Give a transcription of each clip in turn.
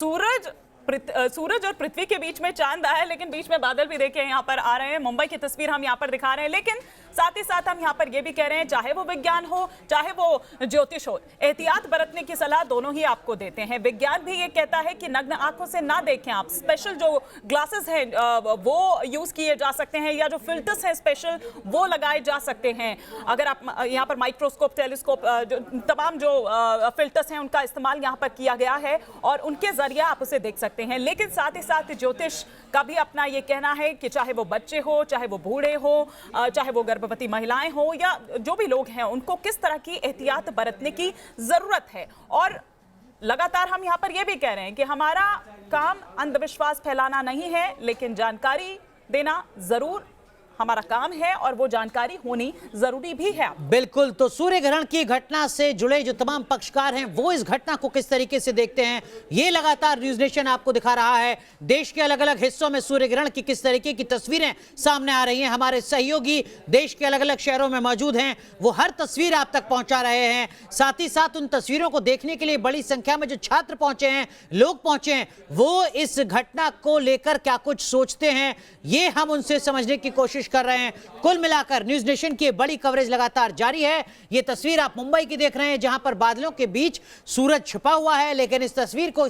सूरज और पृथ्वी के बीच में चांद आया है, लेकिन बीच में बादल भी देखे यहाँ पर आ रहे हैं। मुंबई की तस्वीर हम यहाँ पर दिखा रहे हैं, लेकिन साथ ही साथ हम यहाँ पर ये भी कह रहे हैं, चाहे वो विज्ञान हो चाहे वो ज्योतिष हो, एहतियात बरतने की सलाह दोनों ही आपको देते हैं। विज्ञान भी ये कहता है कि नग्न आंखों से ना देखें आप, स्पेशल जो ग्लासेस हैं वो यूज किए जा सकते हैं, या जो फिल्टर्स हैं स्पेशल वो लगाए जा सकते हैं। अगर आप यहाँ पर माइक्रोस्कोप, टेलीस्कोप, तमाम जो फिल्टर्स हैं उनका इस्तेमाल यहाँ पर किया गया है और उनके जरिए आप उसे देख सकते हैं। लेकिन साथ ही साथ ज्योतिष का भी अपना ये कहना है कि चाहे वो बच्चे हो, चाहे वो बूढ़े हो, चाहे वो गर्भवती महिलाएं हो, या जो भी लोग हैं, उनको किस तरह की एहतियात बरतने की जरूरत है। और लगातार हम यहाँ पर यह भी कह रहे हैं कि हमारा काम अंधविश्वास फैलाना नहीं है, लेकिन जानकारी देना जरूर हमारा काम है और वो जानकारी होनी जरूरी भी है। बिल्कुल। तो सूर्य ग्रहण की घटना से जुड़े जो तमाम पक्षकार हैं वो इस घटना को किस तरीके से देखते हैं, ये लगातार न्यूज नेशन आपको दिखा रहा है। देश के अलग अलग हिस्सों में सूर्य ग्रहण की किस तरीके की तस्वीरें सामने आ रही हैं, हमारे सहयोगी देश के अलग अलग शहरों में मौजूद हैं, वो हर तस्वीर आप तक पहुंचा रहे हैं। साथ ही साथ उन तस्वीरों को देखने के लिए बड़ी संख्या में जो छात्र पहुंचे हैं, लोग पहुंचे हैं, वो इस घटना को लेकर क्या कुछ सोचते हैं, ये हम उनसे समझने की कोशिश कर रहे हैं। कुल मिलाकर न्यूज नेशन की बड़ी कवरेज लगातार जारी है। यह तस्वीर आप मुंबई की देख रहे हैं, जहां पर बादलों के बीच सूरज छुपा हुआ है, लेकिन इस तस्वीर को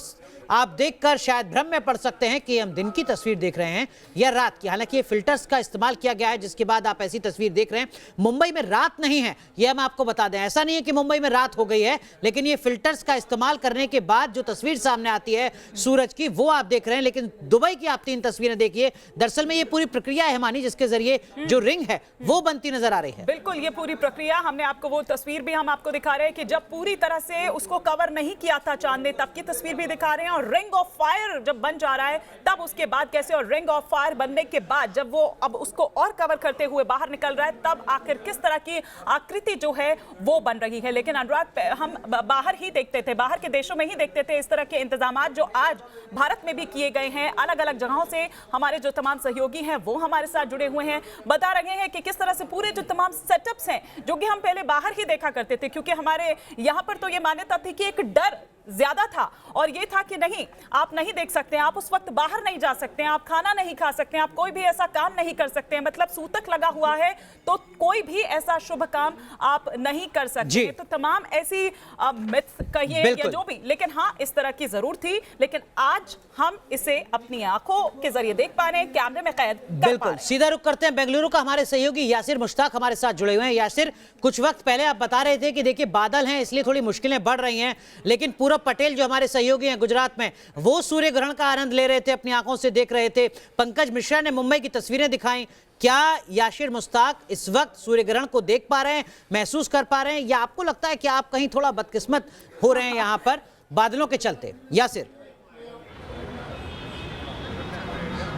आप देखकर शायद भ्रम में पड़ सकते हैं कि हम दिन की तस्वीर देख रहे हैं या रात की। हालांकि ये फिल्टर्स का इस्तेमाल किया गया है, जिसके बाद आप ऐसी तस्वीर देख रहे हैं। मुंबई में रात नहीं है, यह हम आपको बता दें। ऐसा नहीं है कि मुंबई में रात हो गई है, लेकिन ये फिल्टर्स का इस्तेमाल करने के बाद जो तस्वीर सामने आती है सूरज की, वो आप देख रहे हैं। लेकिन दुबई की आप 3 तस्वीरें देखिए। दरअसल में ये पूरी प्रक्रिया है मानी, जिसके जरिए जो रिंग है वो बनती नजर आ रही है। बिल्कुल, ये पूरी प्रक्रिया हमने आपको, वो तस्वीर भी हम आपको दिखा रहे हैं कि जब पूरी तरह से उसको कवर नहीं किया था चांद ने, तब की तस्वीर भी दिखा रहे हैं। और रिंग ऑफ फायर जब बन जा रहा है तब उसके बाद कैसे, और रिंग ऑफ फायर बनने के बाद जब वो अब उसको और कवर करते हुए बाहर निकल रहा है, तब आखिर किस तरह की आकृति जो है वो बन रही है। लेकिन अनुराग, हम बाहर ही देखते थे, बाहर के देशों में ही देखते थे इस तरह के इंतजामात जो आज भारत में भी किए गए हैं। अलग अलग जगहों से हमारे जो तमाम सहयोगी हैं वो हमारे साथ जुड़े हुए हैं, बता रहे हैं कि किस तरह से पूरे जो तमाम सेटअप्स हैं, जो कि हम पहले बाहर ही देखा करते थे, क्योंकि हमारे यहाँ पर तो ये मान्यता थी कि एक डर ज्यादा था और ये था कि नहीं, आप नहीं देख सकते हैं, आप उस वक्त बाहर नहीं जा सकते हैं, आप खाना नहीं खा सकते हैं, आप कोई भी ऐसा काम नहीं कर सकते हैं। मतलब सूतक लगा हुआ है तो कोई भी ऐसा शुभ काम आप नहीं कर सकते। तो तमाम ऐसी मिथ कहिए या जो भी, लेकिन हाँ, इस तरह की जरूर थी। लेकिन आज हम इसे अपनी आंखों के जरिए देख पा रहे हैं, कैमरे में कैद कर पा रहे हैं। बिल्कुल। सीधा रुख करते हैं बेंगलुरु का। हमारे सहयोगी यासिर मुश्ताक हमारे साथ जुड़े हुए हैं। यासिर, कुछ वक्त पहले आप बता रहे थे कि देखिए बादल हैं इसलिए थोड़ी मुश्किलें बढ़ रही हैं, लेकिन पूरा पटेल जो हमारे सहयोगी हैं गुजरात में, वो सूर्य ग्रहण का आनंद ले रहे थे, अपनी आंखों से देख रहे थे। पंकज मिश्रा ने मुंबई की तस्वीरें दिखाई। क्या यासिर मुश्ताक इस वक्त सूर्य ग्रहण को देख पा रहे हैं, महसूस कर पा रहे हैं, या आपको लगता है कि आप कहीं थोड़ा बदकिस्मत हो रहे हैं यहां पर बादलों के चलते? यासिर।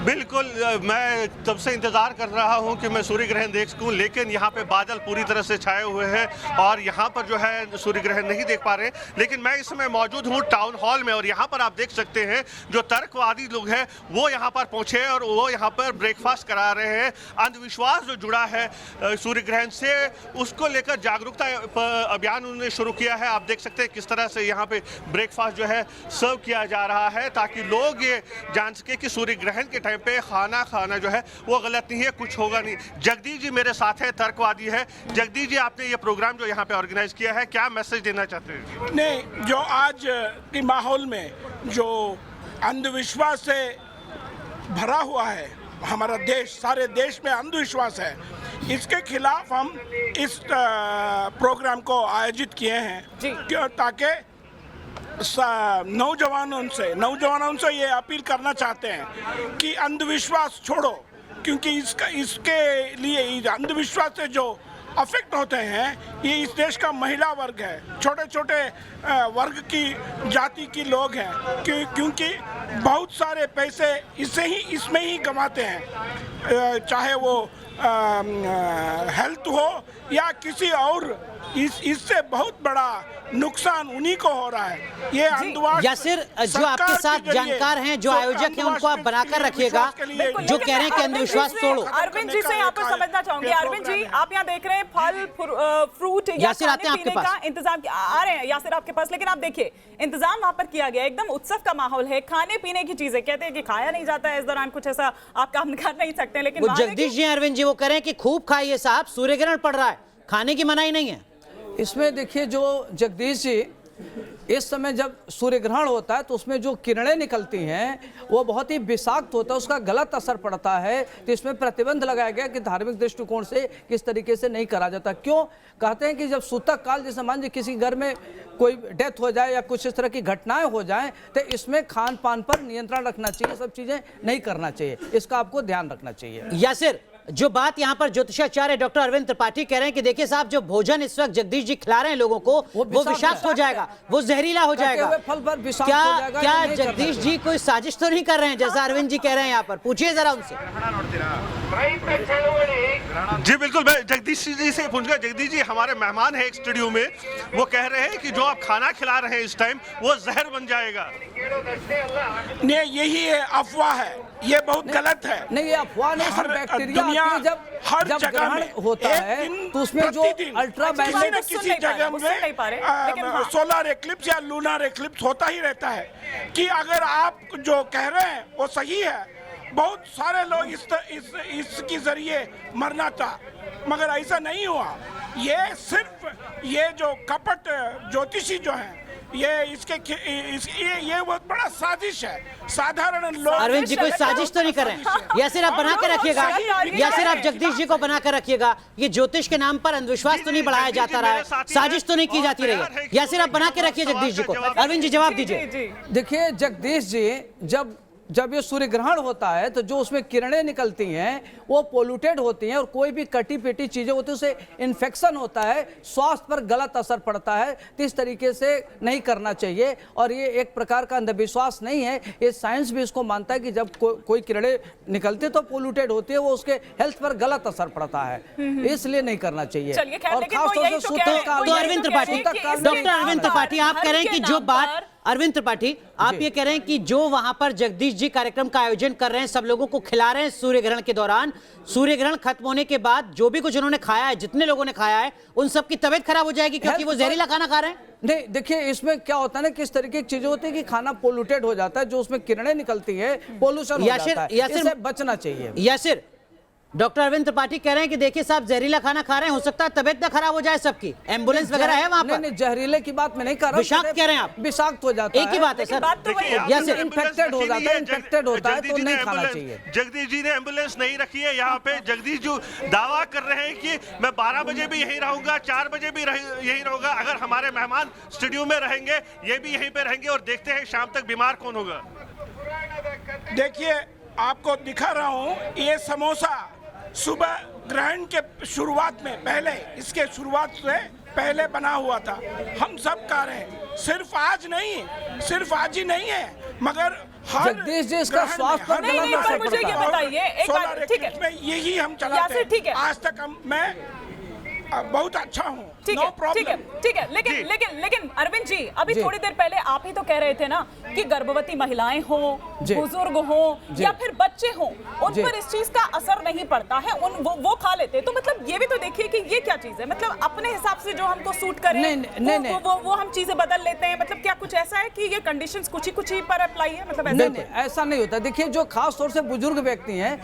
बिल्कुल, मैं तब से इंतज़ार कर रहा हूं कि मैं सूर्य ग्रहण देख सकूं, लेकिन यहां पे बादल पूरी तरह से छाए हुए हैं और यहां पर जो है सूर्य ग्रहण नहीं देख पा रहे हैं। लेकिन मैं इस समय मौजूद हूं टाउन हॉल में और यहां पर आप देख सकते हैं जो तर्कवादी लोग हैं वो यहां पर पहुंचे और वो यहां पर ब्रेकफास्ट करा रहे हैं। अंधविश्वास जो जुड़ा है सूर्य ग्रहण से, उसको लेकर जागरूकता अभियान उन्होंने शुरू किया है। आप देख सकते हैं किस तरह से यहाँ पे ब्रेकफास्ट जो है सर्व किया जा रहा है, ताकि लोग ये जान सके कि सूर्य ग्रहण के पे खाना खाना जो है वो गलत नहीं है, कुछ होगा नहीं। जगदीश जी मेरे साथ है, तर्कवादी है। जगदीश जी, आपने ये प्रोग्राम जो यहाँ पे ऑर्गेनाइज किया है, क्या मैसेज देना चाहते हैं? नहीं, जो आज के माहौल में जो अंधविश्वास से भरा हुआ है हमारा देश, सारे देश में अंधविश्वास है, इसके खिलाफ हम इस प्रोग्राम को आयोजित किए हैं ताकि नौजवानों से ये अपील करना चाहते हैं कि अंधविश्वास छोड़ो, क्योंकि इसके लिए अंधविश्वास से जो अफेक्ट होते हैं ये इस देश का महिला वर्ग है, छोटे छोटे वर्ग की जाति की लोग हैं, क्योंकि बहुत सारे पैसे इसमें ही गंवाते हैं, चाहे वो हेल्थ हो या किसी और, इससे बहुत बड़ा नुकसान उन्हीं को हो रहा है। ये अंधविश्वास यासिर, जो आपके साथ जानकार हैं, जो आयोजक हैं, उनको आप बनाकर रखिएगा, जो कह रहे हैं कि अंधविश्वास तोड़ो। अरविंद जी से यहाँ पर समझना चाहूंगी। अरविंद जी, आप यहाँ देख रहे हैं फल फ्रूट या यासिर आते हैं आपके खाने पीने पास। का इंतजाम आ रहे हैं यासिर आपके पास, लेकिन आप देखिए इंतजाम वहां पर किया गया, एकदम उत्सव का माहौल है, खाने पीने की चीजें, कहते हैं कि खाया नहीं जाता है इस दौरान, कुछ ऐसा आप काम कर नहीं सकते, लेकिन वो वहां जगदीश जी, अरविंद जी वो कह रहे हैं कि खूब खाइए साहब, सूर्य ग्रहण पड़ रहा है, खाने की मनाही नहीं है। इसमें देखिए, जो जगदीश जी, इस समय जब सूर्य ग्रहण होता है तो उसमें जो किरणें निकलती हैं वो बहुत ही विषाक्त होता है, उसका गलत असर पड़ता है। तो इसमें प्रतिबंध लगाया गया कि धार्मिक दृष्टिकोण से किस तरीके से नहीं करा जाता। क्यों कहते हैं कि जब सूतक काल, जैसे मान लीजिए किसी घर में कोई डेथ हो जाए या कुछ इस तरह की घटनाएं हो जाएं, तो इसमें खान पान पर नियंत्रण रखना चाहिए, सब चीज़ें नहीं करना चाहिए, इसका आपको ध्यान रखना चाहिए। यासिर, जो बात यहाँ पर ज्योतिषाचार्य डॉक्टर अरविंद त्रिपाठी कह रहे हैं कि देखिए साहब, जो भोजन इस वक्त जगदीश जी खिला रहे हैं लोगों को, वो विषाक्त हो जाएगा, वो जहरीला हो जाएगा। फल पर विषाक्त हो जाएगा। क्या जगदीश जी कोई साजिश तो नहीं कर रहे हैं, जैसा अरविंद जी कह रहे हैं यहाँ पर? पूछिए जरा उनसे। जी बिल्कुल, मैं जगदीश जी से पूछूंगा। जगदीश जी हमारे मेहमान है एक स्टूडियो में, वो कह रहे हैं कि जो आप खाना खिला रहे हैं इस टाइम, वो जहर बन जाएगा। नहीं, यही है, अफवाह है, ये बहुत गलत है। नहीं, ये अफवाह नहीं, सर, बैक्टीरिया हर जब जगह ग्रहण में होता है तो उसमें जो अल्ट्रावायलेट, किसी जगह में सोलर एक्लिप्स या लूनर एक्लिप्स होता ही रहता है। कि अगर आप जो कह रहे हैं वो सही है, बहुत सारे लोग इसके जरिए मरना था, मगर ऐसा नहीं हुआ। ये सिर्फ ये जो कपट ज्योतिषी जो हैं, ये बहुत बड़ा साजिश है। साधारण लोग, अरविंद जी कोई साजिश तो नहीं कर रहे हैं। यासिर आप बना के रखिएगा, यासिर आप जगदीश जी को बना कर रखिएगा। ये ज्योतिष के नाम पर अंधविश्वास तो नहीं बढ़ाया जाता रहा है, साजिश तो नहीं की जाती रही है। यासिर आप बना के रखिए जगदीश जी को। अरविंद जी जवाब दीजिए। देखिए जगदीश जी, जब ये सूर्य ग्रहण होता है तो जो उसमें किरणें निकलती हैं वो पोल्यूटेड होती हैं, और कोई भी कटी पेटी चीज़ें होती हैं उससे इन्फेक्शन होता है, स्वास्थ्य पर गलत असर पड़ता है। तो इस तरीके से नहीं करना चाहिए, और ये एक प्रकार का अंधविश्वास नहीं है, ये साइंस भी इसको मानता है कि जब कोई किरणें निकलती है तो पोल्यूटेड होती है, वो उसके हेल्थ पर गलत असर पड़ता है, इसलिए नहीं करना चाहिए। और खासतौर से सूतक काल, तो अरविंद त्रिपाठी, डॉक्टर अरविंद त्रिपाठी, आप कह रहे हैं कि जो बात, अरविंद त्रिपाठी आप ये कह रहे हैं कि जो वहां पर जगदीश जी कार्यक्रम का आयोजन कर रहे हैं, सब लोगों को खिला रहे हैं सूर्य ग्रहण के दौरान, सूर्य ग्रहण खत्म होने के बाद जो भी कुछ उन्होंने खाया है, जितने लोगों ने खाया है, उन सब की तबीयत खराब हो जाएगी क्योंकि वो जहरीला खाना खा रहे हैं? नहीं, देखिए इसमें क्या होता है ना, किस तरीके की चीजें होती है कि खाना पोल्यूटेड हो जाता है, जो उसमें किरणें निकलती है, पोल्यूशन हो जाता है, इससे बचना चाहिए। यासिर, डॉक्टर अरविंद त्रिपाठी कह रहे हैं कि देखिए साहब, जहरीला खाना खा रहे हैं, हो सकता है तबीयत ना खराब हो जाए सबकी, एम्बुलेंस वगैरह है वहां पर। नहीं, जहरीले की बात मैं नहीं कर रहा हूं, विषाक्त कह रहे हैं आप, विषाक्त हो जाता है, एक ही बात है सर। यासिर, इन्फेक्टेड हो जाता है, इन्फेक्टेड होता है तो नहीं खाना चाहिए। जगदीश जी ने एम्बुलेंस नहीं रखी है यहाँ पे। जगदीश जी दावा कर रहे हैं कि मैं 12 बजे भी यहीं रहूंगा, 4 बजे भी यहीं रहूंगा। अगर हमारे मेहमान स्टूडियो में रहेंगे, ये भी यहीं पे रहेंगे, और देखते हैं शाम तक बीमार कौन होगा। देखिए आपको दिखा रहा हूँ, ये समोसा सुबह ग्रहण के शुरुआत में, पहले इसके शुरुआत से पहले बना हुआ था। हम सब खा रहे हैं, सिर्फ आज ही नहीं है, मगर हर जगदीश जी इसका स्वास्थ्य पर नहीं, पर मुझे ये बताइए एक बार, ठीक है, यही हम चलाते हैं, ठीक है, आज तक मैं बहुत अच्छा हूँ, नो प्रॉब्लम। ठीक है, लेकिन अरविंद जी, अभी थोड़ी देर पहले आप ही तो कह रहे थे ना कि गर्भवती महिलाएं हो, बुजुर्ग हो या फिर बच्चे हो, उन पर इस चीज का असर नहीं पड़ता है, वो खा लेते हैं। तो मतलब ये भी तो देखिए कि ये क्या चीज है, मतलब अपने हिसाब से जो हमको सूट करे वो हम चीजें बदल लेते हैं। मतलब क्या कुछ ऐसा है कि ये कंडीशंस कुछ ही पर अप्लाई है? मतलब ऐसा नहीं होता। देखिए जो खास तौर से बुजुर्ग व्यक्ति हैं,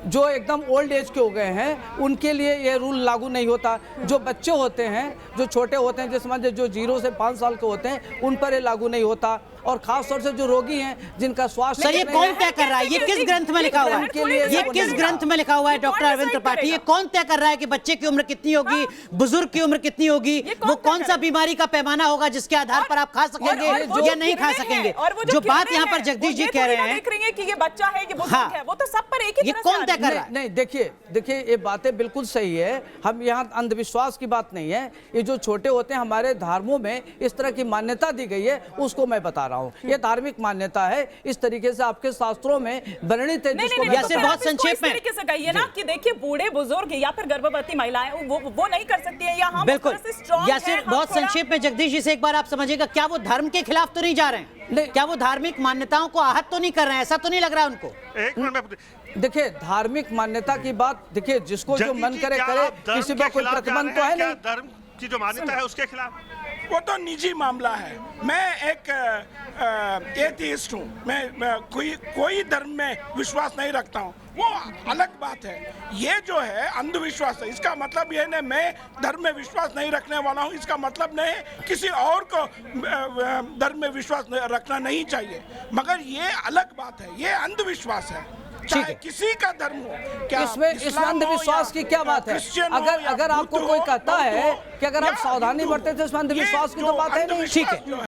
जो एकदम ओल्ड एज के हो गए हैं, उनके लिए ये रूल लागू नहीं होता। जो बच्चे होते हैं, जो छोटे होते हैं, जैसे मान लीजिए जो 0 से 5 साल के होते हैं, उन पर ये लागू नहीं होता। और खास तौर से जो रोगी हैं, जिनका स्वास्थ्य, सर ये कौन तय कर रहा है, ये किस ग्रंथ में लिखा हुआ है, ये किस ग्रंथ में लिखा हुआ है डॉक्टर अरविंद त्रिपाठी? ये कौन तय कर रहा है कि बच्चे की उम्र कितनी होगी, बुजुर्ग की उम्र कितनी होगी, वो कौन सा बीमारी का पैमाना होगा जिसके आधार पर आप खा सकेंगे या नहीं खा सकेंगे? जो बात यहाँ पर जगदीश जी कह रहे हैं कि ये बच्चा है, ये बुजुर्ग है, वो तो सब पर एक ही ये कौन तय कर रहा है। नहीं, देखिए ये बातें बिल्कुल सही है। हम यहाँ अंधविश्वास की बात नहीं है। ये जो छोटे होते हैं, हमारे धर्मों में इस तरह की मान्यता दी गई है, उसको मैं बता रहा हूँ। ये धार्मिक मान्यता है, इस तरीके से आपके शास्त्रों में वर्णित है। जिसको मैं या सिर्फ बहुत संक्षेप में तरीके से कहिए ना कि देखिए बूढ़े बुजुर्ग या फिर गर्भवती महिलाएं वो नहीं कर सकती है, या हम बिल्कुल, स्ट्रॉन्ग या सिर्फ बहुत संक्षेप में जगदीश जी से एक बार आप समझिएगा, क्या वो धर्म के खिलाफ तो नहीं जा रहे हैं? नहीं। क्या वो धार्मिक मान्यताओं को आहत तो नहीं कर रहे हैं? ऐसा तो नहीं लग रहा है उनको? एक मिनट में देखिए, धार्मिक मान्यता की बात, देखिए जिसको जो मन करे करे, किसी का कोई प्रतिबंध तो है नहीं। धर्म की जो मान्यता है उसके खिलाफ वो तो निजी मामला है। मैं एक एथियस्ट हूँ, मैं कोई धर्म में विश्वास नहीं रखता हूँ, वो अलग बात है। ये जो है अंधविश्वास है, इसका मतलब ये नहीं मैं धर्म में विश्वास नहीं रखने वाला हूँ, इसका मतलब नहीं किसी और को धर्म में विश्वास रखना नहीं चाहिए, मगर ये अलग बात है, ये अंधविश्वास है। चाहे किसी का धर्म हो, क्या इसमें अंधविश्वास की क्या बात है? अगर आपको कोई कहता है कि अगर आप सावधानी बरते तो इसमें अंधविश्वास की तो बात है नहीं। ठीक है।